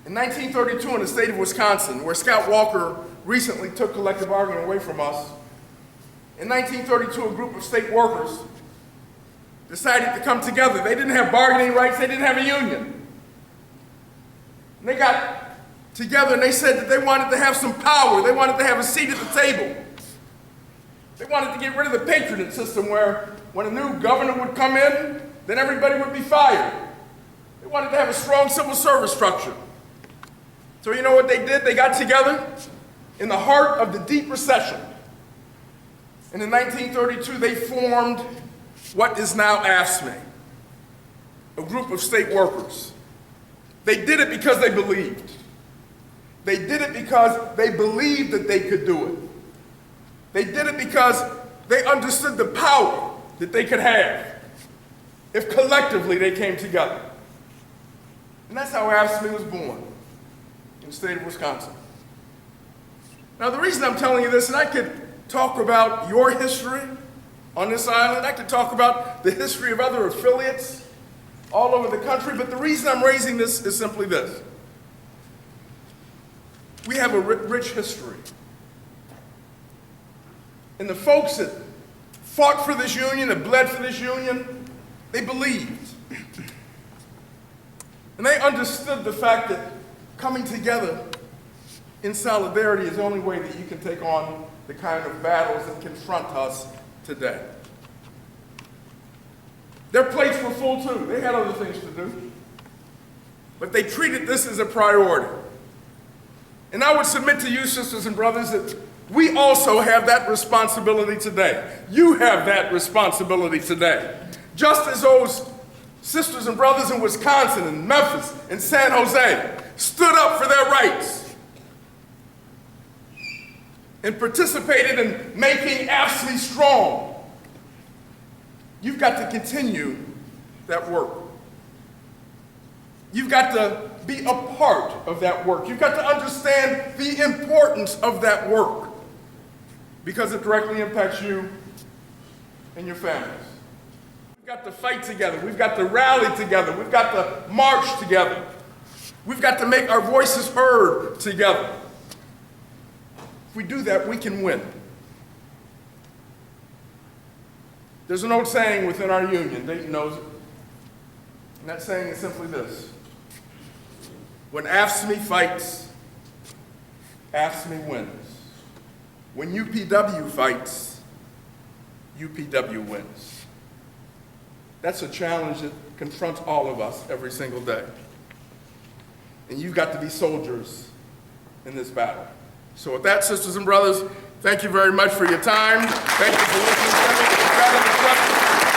In 1932 in the state of Wisconsin, where Scott Walker recently took collective bargaining away from us, in 1932 a group of state workers decided to come together. They didn't have bargaining rights, they didn't have a union. And they got together and they said that they wanted to have some power, they wanted to have a seat at the table. They wanted to get rid of the patronage system where when a new governor would come in, then everybody would be fired. They wanted to have a strong civil service structure. So you know what they did? They got together in the heart of the deep recession. And in 1932, they formed what is now AFSCME, a group of state workers. They did it because they believed. They did it because they believed that they could do it. They did it because they understood the power that they could have if collectively they came together. And that's how AFSCME was born in the state of Wisconsin. Now the reason I'm telling you this, and I could talk about your history on this island, I could talk about the history of other affiliates all over the country, but the reason I'm raising this is simply this. We have a rich history. And the folks that fought for this union, that bled for this union, they believed. And they understood the fact that coming together in solidarity is the only way that you can take on the kind of battles that confront us today. Their plates were full too. They had other things to do. But they treated this as a priority. And I would submit to you, sisters and brothers, that we also have that responsibility today. You have that responsibility today. Just as those sisters and brothers in Wisconsin and Memphis and San Jose stood up for their rights and participated in making AFSCME strong. You've got to continue that work. You've got to be a part of that work. You've got to understand the importance of that work because it directly impacts you and your families. We've got to fight together. We've got to rally together. We've got to march together. We've got to make our voices heard together. If we do that, we can win. There's an old saying within our union, Dayton knows it, and that saying is simply this: when AFSCME fights, AFSCME wins. When UPW fights, UPW wins. That's a challenge that confronts all of us every single day. And you've got to be soldiers in this battle. So with that, sisters and brothers, thank you very much for your time. Thank you for listening to me. If you've got any questions,